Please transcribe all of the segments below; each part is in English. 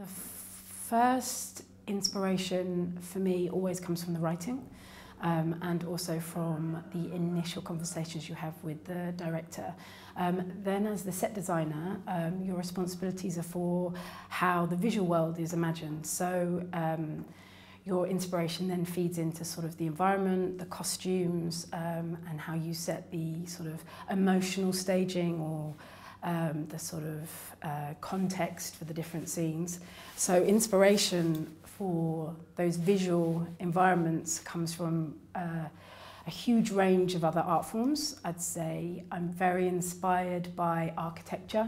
The first inspiration for me always comes from the writing, and also from the initial conversations you have with the director. Then as the set designer, your responsibilities are for how the visual world is imagined. So your inspiration then feeds into sort of the environment, the costumes, and how you set the sort of emotional staging or the sort of context for the different scenes. So inspiration for those visual environments comes from a huge range of other art forms. I'd say I'm very inspired by architecture,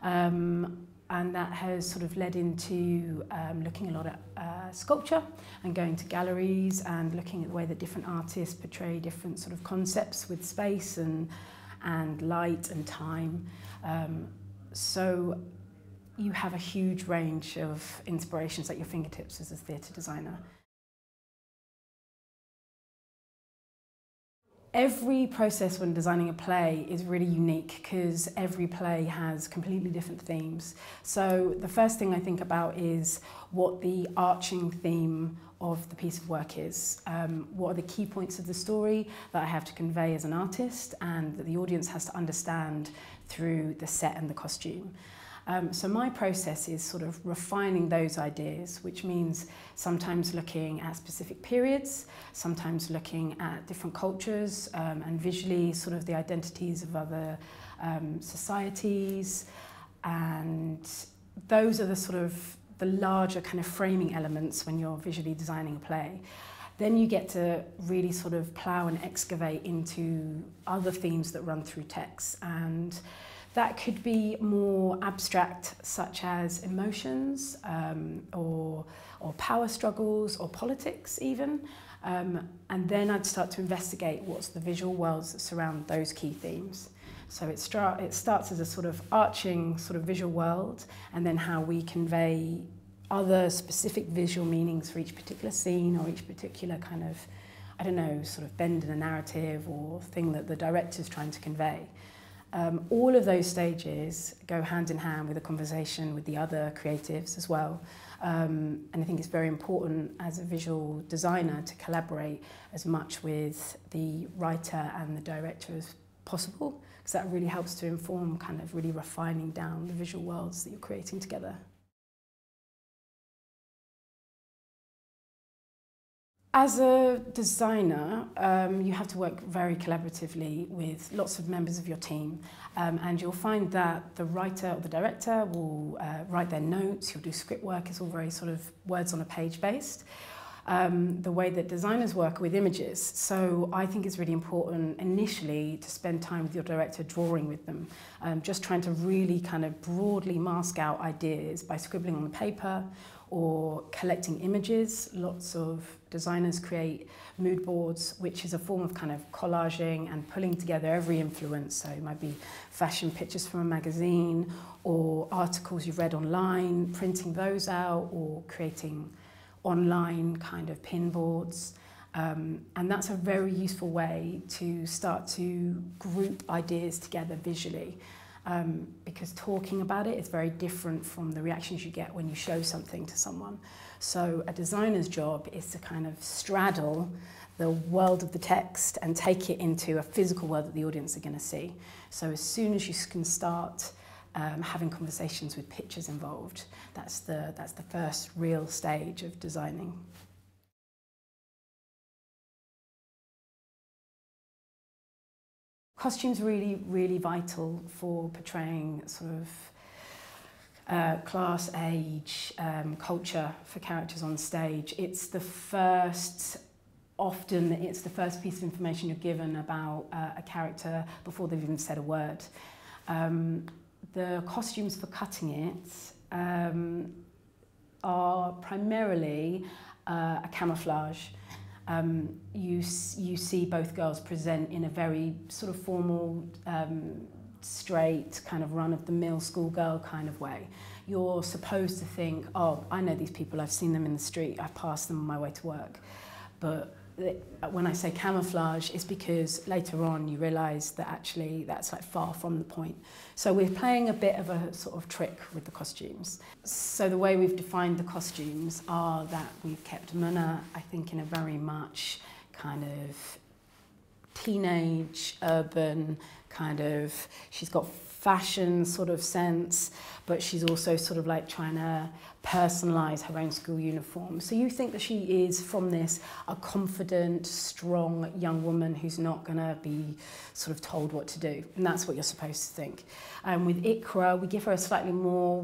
and that has sort of led into looking a lot at sculpture and going to galleries and looking at the way that different artists portray different sort of concepts with space and light and time. So you have a huge range of inspirations at your fingertips as a theatre designer. Every process when designing a play is really unique because every play has completely different themes. So the first thing I think about is what the arching theme of the piece of work is. What are the key points of the story that I have to convey as an artist and that the audience has to understand through the set and the costume. So my process is sort of refining those ideas, which means sometimes looking at specific periods, sometimes looking at different cultures, and visually sort of the identities of other societies. And those are the sort of the larger kind of framing elements when you're visually designing a play. Then you get to really sort of plough and excavate into other themes that run through text. And that could be more abstract, such as emotions, or power struggles, or politics even. And then I'd start to investigate what's the visual worlds that surround those key themes. So it starts as a sort of arching sort of visual world, and then how we convey other specific visual meanings for each particular scene or each particular kind of, I don't know, sort of bend in a narrative or thing that the director's trying to convey. All of those stages go hand in hand with a conversation with the other creatives as well. And I think it's very important as a visual designer to collaborate as much with the writer and the director as possible, because that really helps to inform kind of really refining down the visual worlds that you're creating together. As a designer, you have to work very collaboratively with lots of members of your team, and you'll find that the writer or the director will write their notes, you'll do script work, it's all very sort of words on a page based. The way that designers work with images. So I think it's really important initially to spend time with your director drawing with them, just trying to really kind of broadly mask out ideas by scribbling on the paper or collecting images. Lots of designers create mood boards, which is a form of kind of collaging and pulling together every influence. So it might be fashion pictures from a magazine or articles you've read online, printing those out or creating online kind of pin boards. And that's a very useful way to start to group ideas together visually. Because talking about it is very different from the reactions you get when you show something to someone. So a designer's job is to kind of straddle the world of the text and take it into a physical world that the audience are going to see. So as soon as you can start having conversations with pictures involved, that's the first real stage of designing. Costume's really, really vital for portraying sort of class, age, culture for characters on stage. Often it's the first piece of information you're given about a character before they've even said a word. The costumes for Cuttin It are primarily a camouflage. You see both girls present in a very sort of formal, straight, kind of run-of-the-mill schoolgirl kind of way. You're supposed to think, oh, I know these people, I've seen them in the street, I've passed them on my way to work. But when I say camouflage, it's because later on you realise that actually that's like far from the point. So we're playing a bit of a sort of trick with the costumes. So the way we've defined the costumes are that we've kept Muna, I think, in a very much kind of teenage, urban kind of, she's got fashion sort of sense, but she's also sort of like trying to personalise her own school uniform. So you think that she is, from this, a confident, strong young woman who's not going to be sort of told what to do. And that's what you're supposed to think. With Ikra, we give her a slightly more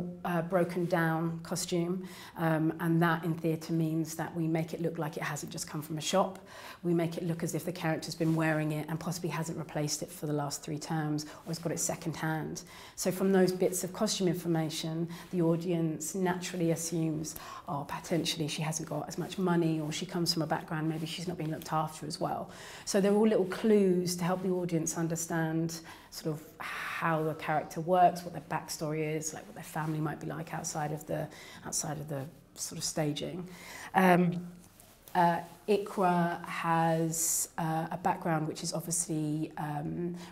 broken down costume. And that in theatre means that we make it look like it hasn't just come from a shop. We make it look as if the character's been wearing it and possibly hasn't replaced it for the last 3 terms or has got it second hand. So from those bits of costume information, the audience naturally assumes, oh, potentially she hasn't got as much money, or she comes from a background, maybe she's not being looked after as well. So they're all little clues to help the audience understand sort of how the character works, what their backstory is, like what their family might be like outside of the sort of staging. Ikra has a background which is obviously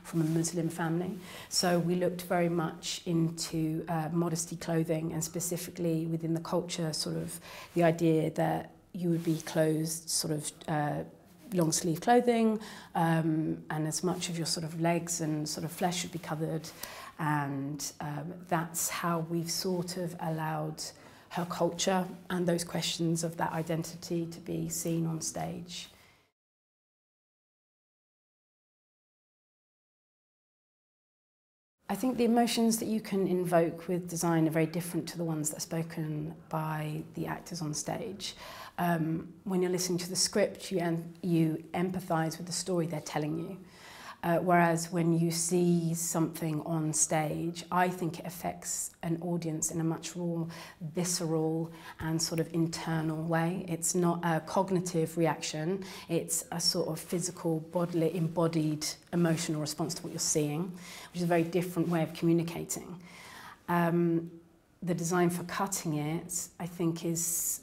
from a Muslim family. So we looked very much into modesty clothing, and specifically within the culture, sort of the idea that you would be clothed sort of long sleeve clothing, and as much of your sort of legs and sort of flesh should be covered. And that's how we've sort of allowed her culture and those questions of that identity to be seen on stage. I think the emotions that you can invoke with design are very different to the ones that are spoken by the actors on stage. When you're listening to the script, you empathise with the story they're telling you. Whereas when you see something on stage, I think it affects an audience in a much more visceral and sort of internal way. It's not a cognitive reaction, it's a sort of physical, bodily, embodied emotional response to what you're seeing, which is a very different way of communicating. The design for Cuttin It, I think, is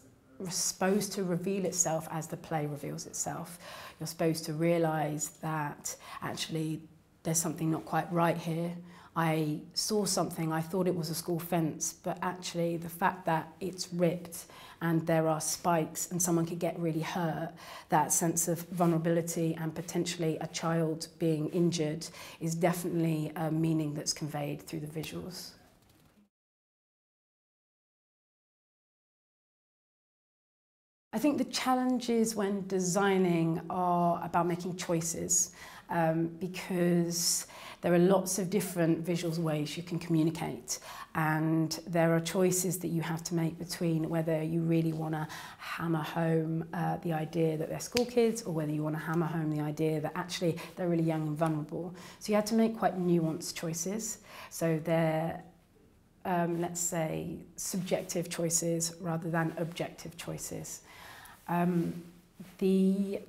supposed to reveal itself as the play reveals itself. You're supposed to realise that actually there's something not quite right here. I saw something, I thought it was a school fence, but actually the fact that it's ripped and there are spikes and someone could get really hurt, that sense of vulnerability and potentially a child being injured is definitely a meaning that's conveyed through the visuals. I think the challenges when designing are about making choices, because there are lots of different visual ways you can communicate, and there are choices that you have to make between whether you really want to hammer home the idea that they're school kids, or whether you want to hammer home the idea that actually they're really young and vulnerable. So you have to make quite nuanced choices. So they're let's say subjective choices rather than objective choices. The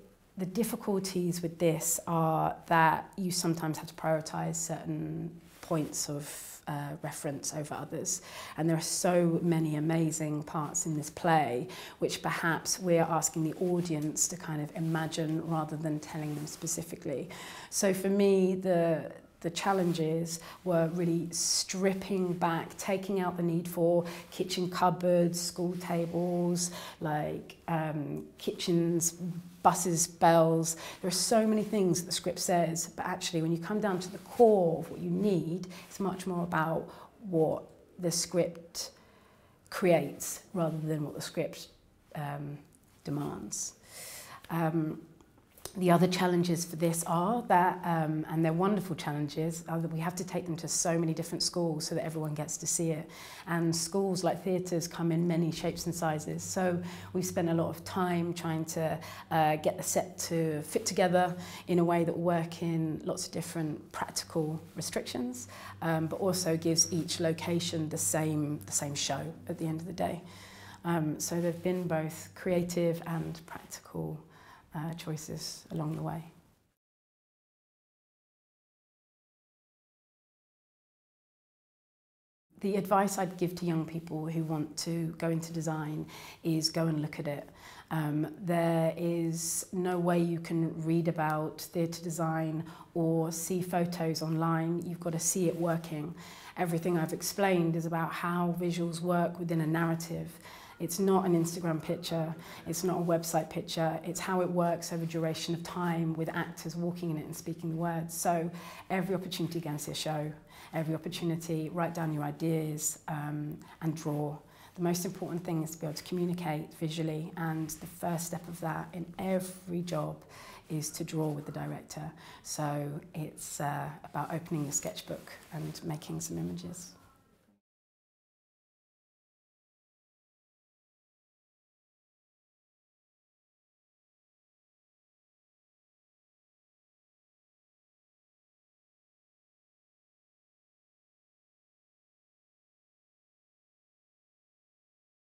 difficulties with this are that you sometimes have to prioritise certain points of reference over others, and there are so many amazing parts in this play which perhaps we're asking the audience to kind of imagine rather than telling them specifically. So for me, the challenges were really stripping back, taking out the need for kitchen cupboards, school tables, like kitchens, buses, bells. There are so many things that the script says, but actually when you come down to the core of what you need, it's much more about what the script creates rather than what the script demands. The other challenges for this are that, and they're wonderful challenges, are that we have to take them to so many different schools so that everyone gets to see it. And schools, like theatres, come in many shapes and sizes. So we've spent a lot of time trying to get the set to fit together in a way that will work in lots of different practical restrictions, but also gives each location the same show at the end of the day. So there have been both creative and practical choices along the way. The advice I'd give to young people who want to go into design is go and look at it. There is no way you can read about theatre design or see photos online. You've got to see it working. Everything I've explained is about how visuals work within a narrative. It's not an Instagram picture, it's not a website picture, it's how it works over duration of time with actors walking in it and speaking the words. So every opportunity, go and see a show, every opportunity, write down your ideas and draw. The most important thing is to be able to communicate visually, and the first step of that in every job is to draw with the director. So it's about opening your sketchbook and making some images.